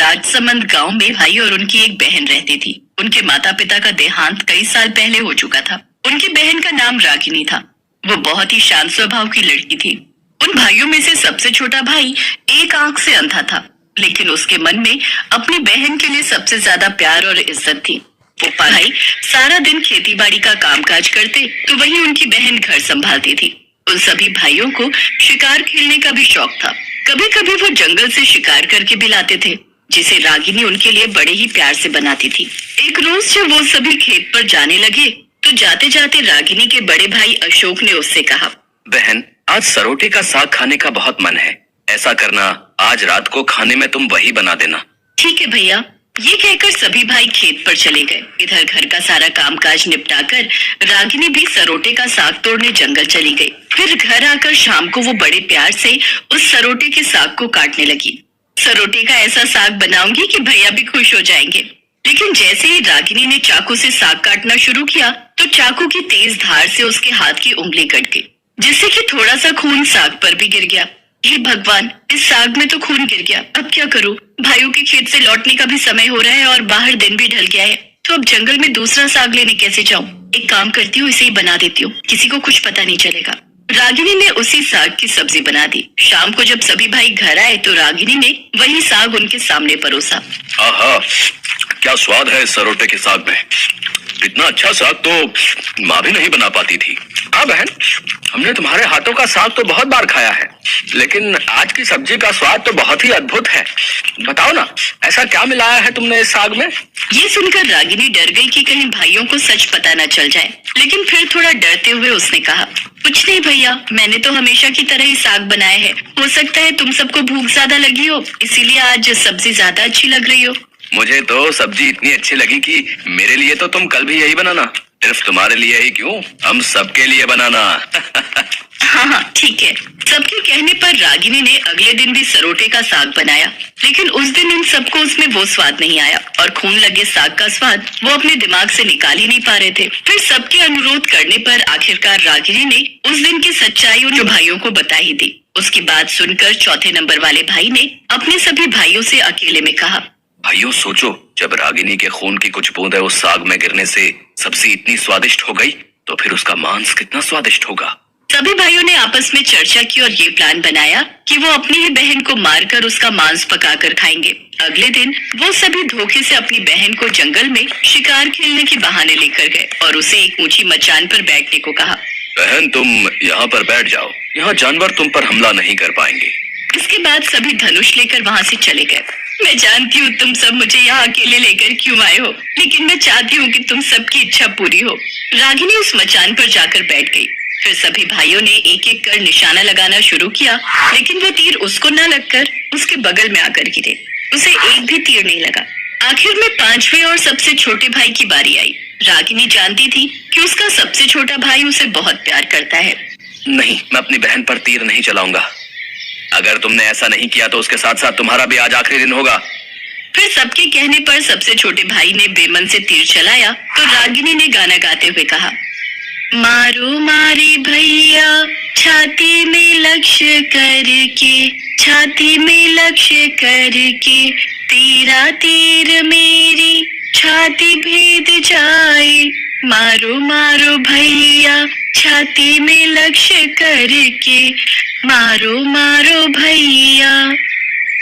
राजसमंद गांव में भाई और उनकी एक बहन रहती थी। उनके माता पिता का देहांत कई साल पहले हो चुका था। उनकी बहन का नाम रागिनी था। वो बहुत ही शांत स्वभाव की लड़की थी। उन भाइयों में से सबसे छोटा भाई एक आंख से अंधा था, लेकिन उसके मन में अपनी बहन के लिए सबसे ज्यादा प्यार और इज्जत थी। वो भाई सारा दिन खेती बाड़ी का कामकाज करते तो वहीं उनकी बहन घर संभालती थी। उन सभी भाइयों को शिकार खेलने का भी शौक था। कभी कभी वो जंगल से शिकार करके भी लाते थे, जिसे रागिनी उनके लिए बड़े ही प्यार से बनाती थी। एक रोज जब वो सभी खेत पर जाने लगे तो जाते जाते रागिनी के बड़े भाई अशोक ने उससे कहा, बहन, आज सरोटे का साग खाने का बहुत मन है। ऐसा करना, आज रात को खाने में तुम वही बना देना। ठीक है भैया। ये कहकर सभी भाई खेत पर चले गए। इधर घर का सारा कामकाज निपटाकर रागिनी भी सरोटे का साग तोड़ने जंगल चली गई। फिर घर आकर शाम को वो बड़े प्यार से उस सरोटे के साग को काटने लगी। सरोटे का ऐसा साग बनाऊंगी कि भैया भी खुश हो जाएंगे। लेकिन जैसे ही रागिनी ने चाकू से साग काटना शुरू किया तो चाकू की तेज धार से उसके हाथ की उंगली कट गई, जिससे कि थोड़ा सा खून साग पर भी गिर गया। हे भगवान, इस साग में तो खून गिर गया। अब क्या करूं? भाइयों के खेत से लौटने का भी समय हो रहा है और बाहर दिन भी ढल गया है, तो अब जंगल में दूसरा साग लेने कैसे जाऊं? एक काम करती हूँ, इसे ही बना देती हूँ, किसी को कुछ पता नहीं चलेगा। रागिनी ने उसी साग की सब्जी बना दी। शाम को जब सभी भाई घर आए तो रागिनी ने वही साग उनके सामने परोसा। आहा, क्या स्वाद है इस सरोटे के साग में। इतना अच्छा साग तो माँ भी नहीं बना पाती थी। हाँ बहन, हमने तुम्हारे हाथों का साग तो बहुत बार खाया है, लेकिन आज की सब्जी का स्वाद तो बहुत ही अद्भुत है। बताओ ना, ऐसा क्या मिलाया है तुमने इस साग में? ये सुनकर रागिनी डर गई कि कहीं भाइयों को सच पता न चल जाए, लेकिन फिर थोड़ा डरते हुए उसने कहा, कुछ नहीं भैया, मैंने तो हमेशा की तरह ही साग बनाया है। हो सकता है तुम सबको भूख ज्यादा लगी हो, इसीलिए आज सब्जी ज्यादा अच्छी लग रही हो। मुझे तो सब्जी इतनी अच्छी लगी कि मेरे लिए तो तुम कल भी यही बनाना। सिर्फ तुम्हारे लिए ही क्यों, हम सबके लिए बनाना। हाँ, ठीक है। सबके कहने पर रागिनी ने अगले दिन भी सरोटे का साग बनाया, लेकिन उस दिन इन सबको उसमें वो स्वाद नहीं आया और खून लगे साग का स्वाद वो अपने दिमाग से निकाल ही नहीं पा रहे थे। फिर सबके अनुरोध करने पर आखिरकार रागिनी ने उस दिन की सच्चाई उन भाइयों को बता ही दी। उसकी बात सुनकर चौथे नंबर वाले भाई ने अपने सभी भाइयों से अकेले में कहा, भाइयों सोचो, जब रागिनी के खून की कुछ बूंदें उस साग में गिरने से सब्जी इतनी स्वादिष्ट हो गई, तो फिर उसका मांस कितना स्वादिष्ट होगा। सभी भाइयों ने आपस में चर्चा की और ये प्लान बनाया कि वो अपनी ही बहन को मारकर उसका मांस पकाकर खाएंगे। अगले दिन वो सभी धोखे से अपनी बहन को जंगल में शिकार खेलने के बहाने लेकर गए और उसे एक ऊंची मचान पर बैठने को कहा। बहन, तुम यहाँ पर बैठ जाओ, यहाँ जानवर तुम पर हमला नहीं कर पाएंगे। इसके बाद सभी धनुष लेकर वहाँ से चले गए। मैं जानती हूँ तुम सब मुझे यहाँ अकेले लेकर क्यों आए हो, लेकिन मैं चाहती हूँ कि तुम सबकी इच्छा पूरी हो। रागिनी उस मचान पर जाकर बैठ गई। फिर सभी भाइयों ने एक एक कर निशाना लगाना शुरू किया, लेकिन वो तीर उसको न लगकर उसके बगल में आकर गिरे। उसे एक भी तीर नहीं लगा। आखिर में पांचवें और सबसे छोटे भाई की बारी आई। रागिनी जानती थी कि उसका सबसे छोटा भाई उसे बहुत प्यार करता है। नहीं, मैं अपनी बहन पर तीर नहीं चलाऊंगा। अगर तुमने ऐसा नहीं किया तो उसके साथ साथ तुम्हारा भी आज आखिरी दिन होगा। फिर सबके कहने पर सबसे छोटे भाई ने बेमन से तीर चलाया तो रागिनी ने गाना गाते हुए कहा, मारो मारे भैया छाती में लक्ष्य करके, छाती में लक्ष्य करके, तेरा तीर मेरी छाती भेद जाए। मारो मारो भैया छाती में लक्ष्य करके, मारो मारो भैया।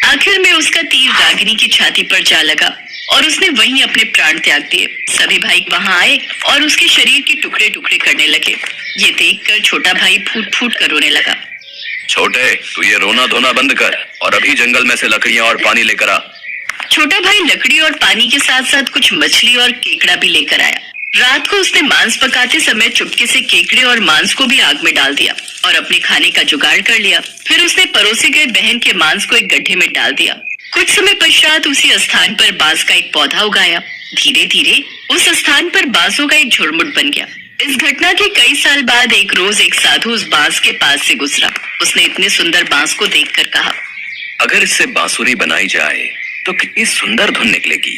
आखिर में उसका तीर रागिनी की छाती पर जा लगा और उसने वहीं अपने प्राण त्याग दिए। सभी भाई वहां आए और उसके शरीर के टुकड़े टुकड़े करने लगे। ये देखकर छोटा भाई फूट फूट कर रोने लगा। छोटे, तू ये रोना धोना बंद कर और अभी जंगल में से लकड़ियां और पानी लेकर आ। छोटा भाई लकड़ी और पानी के साथ साथ कुछ मछली और केकड़ा भी लेकर आया। रात को उसने मांस पकाते समय चुपके से केकड़े और मांस को भी आग में डाल दिया और अपने खाने का जुगाड़ कर लिया। फिर उसने परोसे गए बहन के मांस को एक गड्ढे में डाल दिया। कुछ समय पश्चात उसी स्थान पर बांस का एक पौधा उगाया। धीरे धीरे उस स्थान पर बांसों का एक झुरमुट बन गया। इस घटना के कई साल बाद एक रोज एक साधु उस बांस के पास से गुजरा। उसने इतने सुंदर बांस को देखकर कहा, अगर इससे बांसुरी बनाई जाए तो कितनी सुंदर धुन निकलेगी।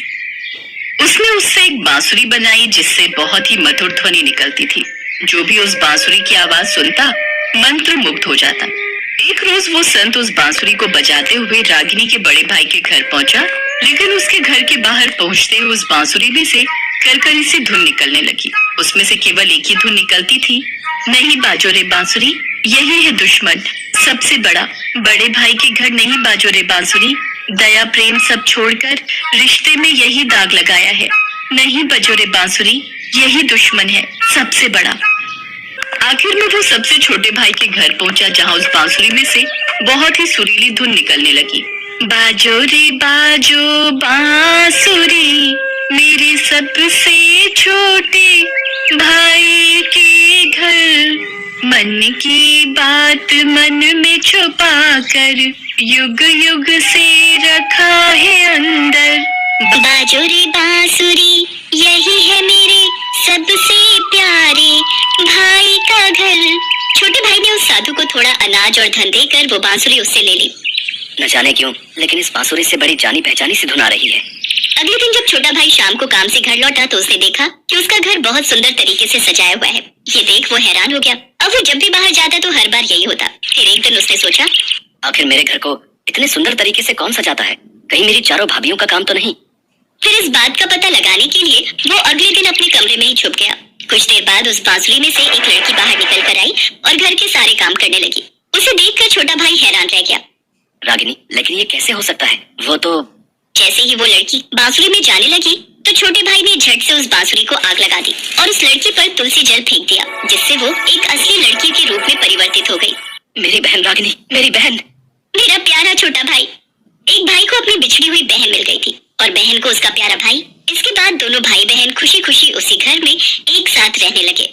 उसने उससे एक बांसुरी बनाई जिससे बहुत ही मधुर ध्वनि निकलती थी। जो भी उस बांसुरी की आवाज सुनता मंत्र मुग्ध हो जाता। एक रोज वो संत उस बांसुरी को बजाते हुए रागिनी के बड़े भाई के घर पहुंचा लेकिन उसके घर के बाहर पहुंचते ही उस बांसुरी में से करकरी सी धुन निकलने लगी। उसमें से केवल एक ही धुन निकलती थी, नहीं बाजो रे बांसुरी, यही है दुश्मन सबसे बड़ा। बड़े भाई के घर नहीं बाजो रे बांसुरी, दया प्रेम सब छोड़कर रिश्ते में यही दाग लगाया है। नहीं बजो रे बांसुरी, यही दुश्मन है सबसे बड़ा। आखिर में वो सबसे छोटे भाई के घर पहुंचा, जहां उस बांसुरी में से बहुत ही सुरीली धुन निकलने लगी। बाजो रे बाजो बांसुरी, मेरे सबसे छोटे भाई के घर, मन की बात मन में छुपा कर युग युग से रखा है अंदर। बाजो रे बांसुरी, यही है मेरे सबसे प्यारे भाई का घर। छोटे भाई ने उस साधु को थोड़ा अनाज और धन देकर वो बांसुरी उससे ले ली। न जाने क्यों, लेकिन इस बांसुरी से बड़ी जानी पहचानी सी धुन आ रही है। अगले दिन जब छोटा भाई शाम को काम से घर लौटा तो उसने देखा कि उसका घर बहुत सुंदर तरीके से सजाया हुआ है। ये देख वो हैरान हो गया। अब वो जब भी बाहर जाता तो हर बार यही होता। फिर एक दिन उसने सोचा, आखिर मेरे घर को इतने सुंदर तरीके से कौन सजाता है? कहीं मेरी चारों भाभियों का काम तो नहीं? फिर इस बात का पता लगाने के लिए वो अगले दिन अपने कमरे में ही छुप गया। कुछ देर बाद उस बांसुरी में से एक लड़की बाहर निकल कर आई और घर के सारे काम करने लगी। उसे देखकर छोटा भाई हैरान रह गया। रागिनी, लेकिन ये कैसे हो सकता है? वो तो जैसे ही वो लड़की बांसुरी में जाने लगी तो छोटे भाई ने झट से उस बांसुरी को आग लगा दी और उस लड़की पर तुलसी जल फेंक दिया, जिससे वो एक असली लड़की के रूप में परिवर्तित हो गई। मेरी बहन रागिनी, मेरी बहन। मेरा प्यारा छोटा भाई। एक भाई को अपनी बिछड़ी हुई बहन मिल गई थी और बहन को उसका प्यारा भाई। इसके बाद दोनों भाई बहन खुशी खुशी उसी घर में एक साथ रहने लगे।